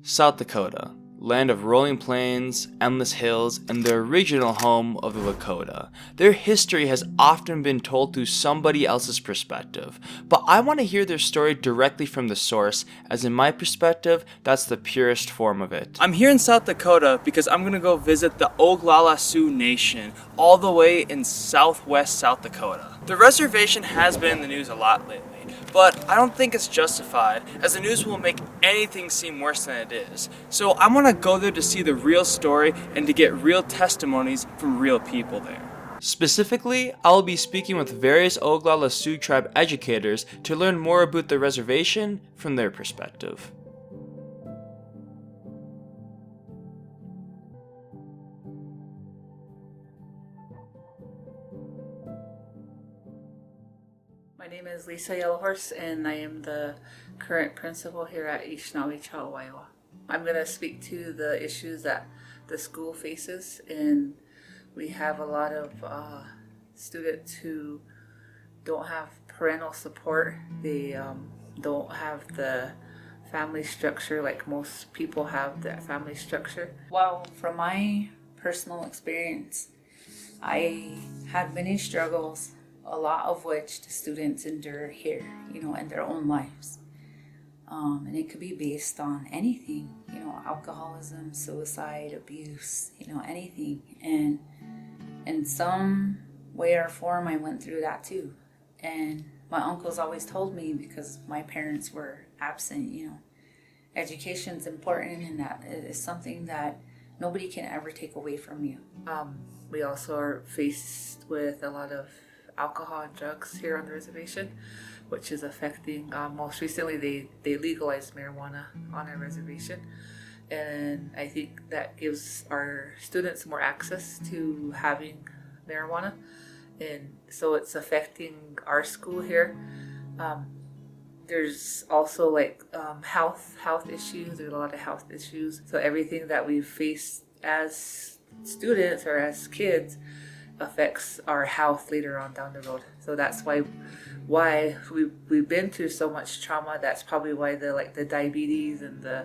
South Dakota, land of rolling plains, endless hills, and the original home of the Lakota. Their history has often been told through somebody else's perspective, but I want to hear their story directly from the source, as in my perspective, that's the purest form of it. I'm here in South Dakota because I'm going to go visit the Oglala Sioux Nation, all the way in southwest South Dakota. The reservation has been in the news a lot lately, but I don't think it's justified, as the news will make anything seem worse than it is. So I want to go there to see the real story and to get real testimonies from real people there. Specifically, I will be speaking with various Oglala Sioux tribe educators to learn more about the reservation from their perspective. My name is Lisa Yellowhorse, and I am the current principal here at Ishnawi Iowa. I'm going to speak to the issues that the school faces, and we have a lot of students who don't have parental support. They don't have the family structure like most people have the family structure. Well, from my personal experience, I had many struggles, a lot of which the students endure here, in their own lives. And it could be based on anything, alcoholism, suicide, abuse, anything. And in some way or form, I went through that too. And my uncles always told me, because my parents were absent, education's important, and that is something that nobody can ever take away from you. We also are faced with a lot of alcohol and drugs here on the reservation, which is affecting, most recently they legalized marijuana on our reservation, and I think that gives our students more access to having marijuana, and so it's affecting our school here. There's also health issues. There's a lot of health issues, so everything that we've faced as students or as kids affects our health later on down the road. So that's why we've been through so much trauma. That's probably why the diabetes and the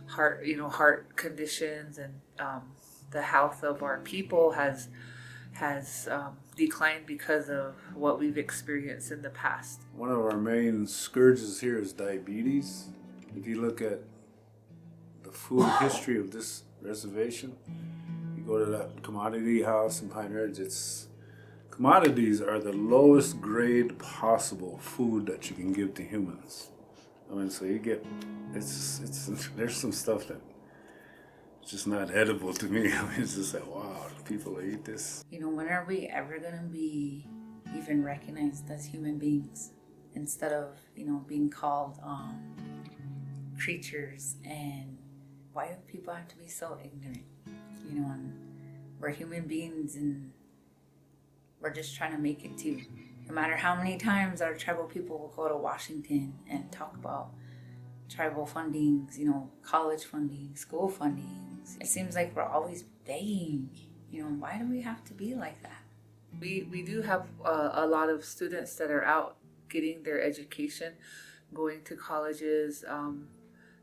heart conditions and the health of our people has declined because of what we've experienced in the past. One of our main scourges here is diabetes. If you look at the food history of this reservation, go to that commodity house in Pine Ridge, commodities are the lowest grade possible food that you can give to humans. I mean, so you get, there's some stuff that it's just not edible to me. I mean, it's just like, wow, people eat this. When are we ever gonna be even recognized as human beings instead of, being called creatures? And why do people have to be so ignorant? And we're human beings, and we're just trying to make it too. No matter how many times our tribal people will go to Washington and talk about tribal fundings, college funding, school fundings, it seems like we're always begging. Why do we have to be like that? We do have a lot of students that are out getting their education, going to colleges,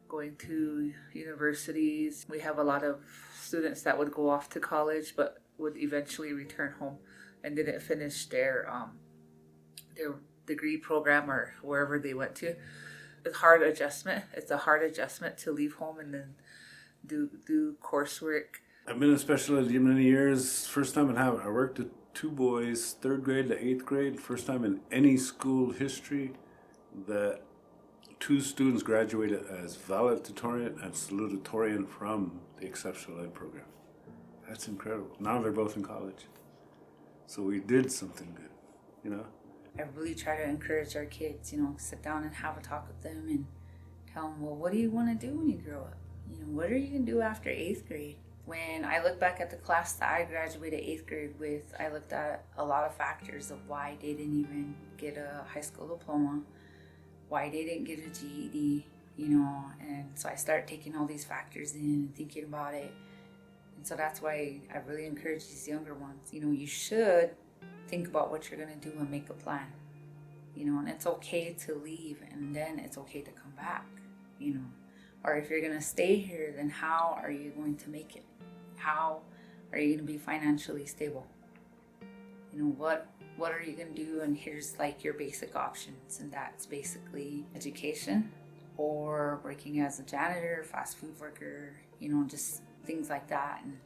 going to universities. We have a lot of students that would go off to college but would eventually return home and didn't finish their degree program or wherever they went to. It's a hard adjustment to leave home and then do coursework. I've been in special ed many years. First time in having, I worked with two boys, 3rd grade to 8th grade. First time in any school history that 2 students graduated as valedictorian and salutatorian from the exceptional ed program. That's incredible. Now they're both in college. So we did something good, I really try to encourage our kids, sit down and have a talk with them and tell them, well, what do you want to do when you grow up? What are you going to do after 8th grade? When I look back at the class that I graduated 8th grade with, I looked at a lot of factors of why they didn't even get a high school diploma, why they didn't get a GED, and so I started taking all these factors in and thinking about it. And so that's why I really encourage these younger ones. You should think about what you're going to do and make a plan. And it's okay to leave, and then it's okay to come back. Or if you're going to stay here, then how are you going to make it? How are you going to be financially stable? You know, what are you going to do? And here's like your basic options. And that's basically education or working as a janitor, fast food worker, you know, just things like that. And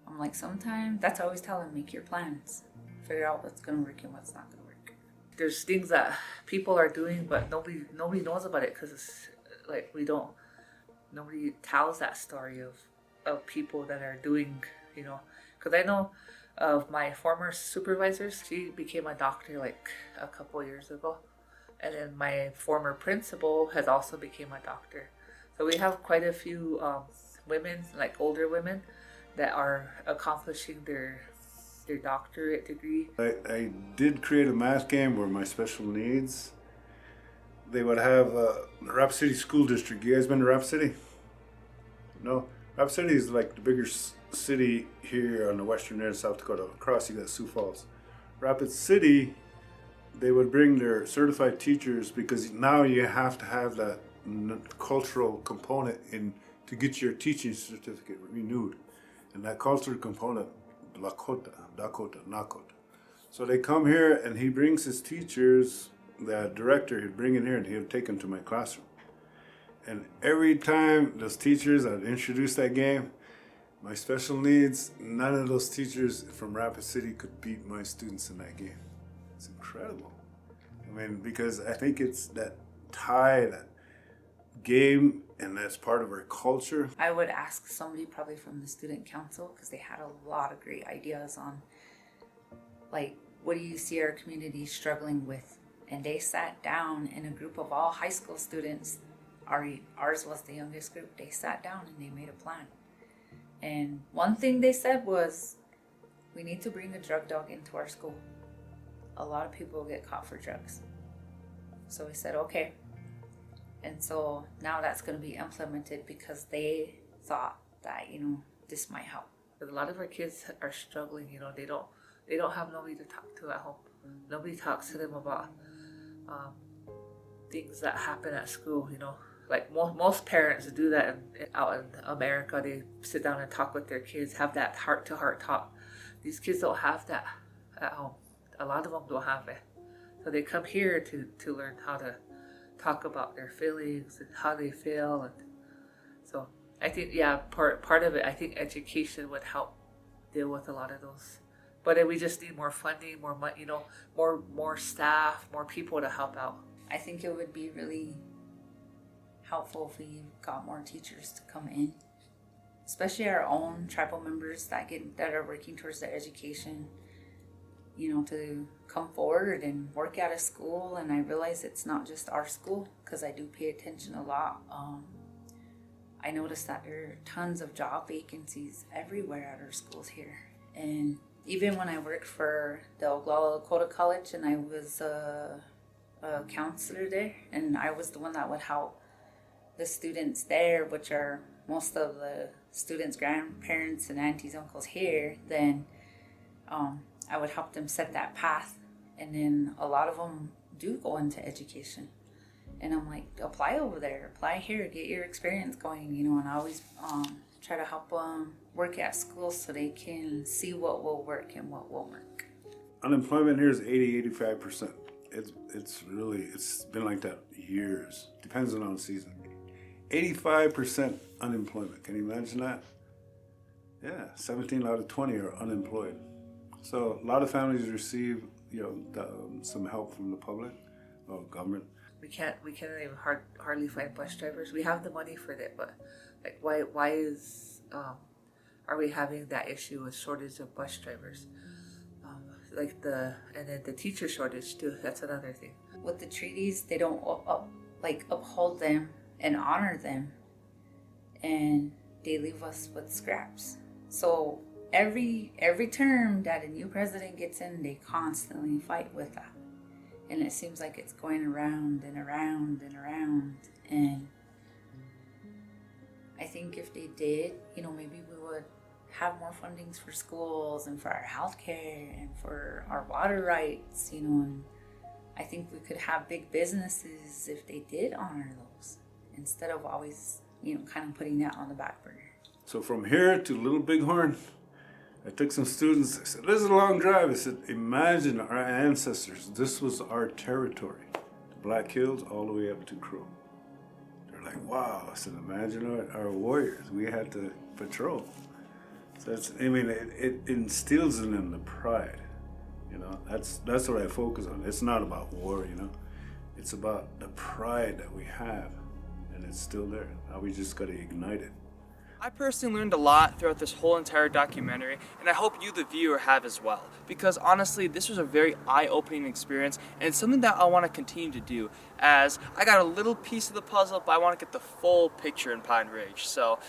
I'm like, sometimes that's always tell them, make your plans. Figure out what's going to work and what's not going to work. There's things that people are doing, but nobody knows about it because it's like nobody tells that story of people that are doing, you know, because I know of my former supervisors. She became a doctor like a couple years ago, and then my former principal has also became a doctor. So we have quite a few women, like older women, that are accomplishing their doctorate degree. I did create a math game where my special needs, they would have the Rapid City School District. You guys been to Rapid City? No? Rapid City is like the bigger city here on the western end of South Dakota. Across you got Sioux Falls. Rapid City, they would bring their certified teachers because now you have to have that cultural component in to get your teaching certificate renewed. And that cultural component, Lakota, Dakota, Nakota. So they come here and he brings his teachers, the director, he'd bring in here and he'd take them to my classroom. And every time those teachers, I'd introduce that game, my special needs, none of those teachers from Rapid City could beat my students in that game. It's incredible. I mean, because I think it's that tie, that game, and that's part of our culture. I would ask somebody probably from the student council because they had a lot of great ideas on, like, what do you see our community struggling with? And they sat down in a group of all high school students. Ours was the youngest group. They sat down and they made a plan. And one thing they said was, we need to bring a drug dog into our school. A lot of people get caught for drugs. So we said, okay. And so now that's going to be implemented because they thought that, you know, this might help. But a lot of our kids are struggling, you know, they don't have nobody to talk to at home. Nobody talks to them about things that happen at school, you know. Like most parents do that out in America. They sit down and talk with their kids, have that heart-to-heart talk. These kids don't have that at home. A lot of them don't have it. So they come here to learn how to talk about their feelings and how they feel. And so I think, yeah, part of it, I think education would help deal with a lot of those. But then we just need more funding, more money, you know, more staff, more people to help out. I think it would be really helpful if we got more teachers to come in, especially our own tribal members that are working towards their education, you know, to come forward and work at a school. And I realize it's not just our school because I do pay attention a lot. I noticed that there are tons of job vacancies everywhere at our schools here. And even when I worked for the Oglala Lakota College and I was a counselor there, and I was the one that would help the students there, which are most of the students' grandparents and aunties, uncles here, then I would help them set that path. And then a lot of them do go into education. And I'm like, apply over there, apply here, get your experience going, you know, and I always try to help them work at school so they can see what will work and what won't work. Unemployment here is 80-85%. It's been like that years. Depends on the season. 85% unemployment. Can you imagine that? Yeah, 17 out of 20 are unemployed. So a lot of families receive, you know, some help from the public or government. We can't even hardly find bus drivers. We have the money for that, but like why is are we having that issue with shortage of bus drivers? And then the teacher shortage too. That's another thing. With the treaties, they don't uphold them and honor them, and they leave us with scraps. So every term that a new president gets in, they constantly fight with that, and it seems like it's going around and around and around. And I think if they did, you know, maybe we would have more fundings for schools and for our healthcare and for our water rights, you know. And I think we could have big businesses if they did honor those, instead of always kind of putting that on the back burner. So from here to Little Bighorn, I took some students. I said, "This is a long drive." I said, "Imagine our ancestors. This was our territory, the Black Hills, all the way up to Crow." They're like, "Wow!" I said, "Imagine our warriors. We had to patrol." So it instills in them the pride. That's what I focus on. It's not about war. It's about the pride that we have, and it's still there. Now we just got to ignite it. I personally learned a lot throughout this whole entire documentary, and I hope you, the viewer, have as well. Because honestly, this was a very eye-opening experience, and it's something that I want to continue to do, as I got a little piece of the puzzle, but I want to get the full picture in Pine Ridge. So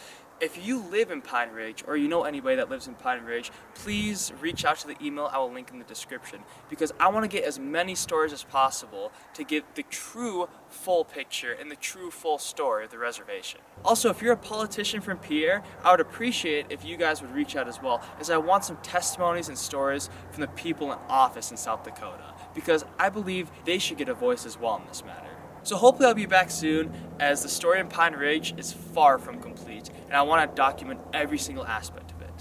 if you live in Pine Ridge, or you know anybody that lives in Pine Ridge, please reach out to the email I will link in the description, because I want to get as many stories as possible to get the true full picture and the true full story of the reservation. Also, if you're a politician from Pierre, I would appreciate if you guys would reach out as well, as I want some testimonies and stories from the people in office in South Dakota, because I believe they should get a voice as well in this matter. So hopefully I'll be back soon, as the story in Pine Ridge is far from complete, and I want to document every single aspect of it.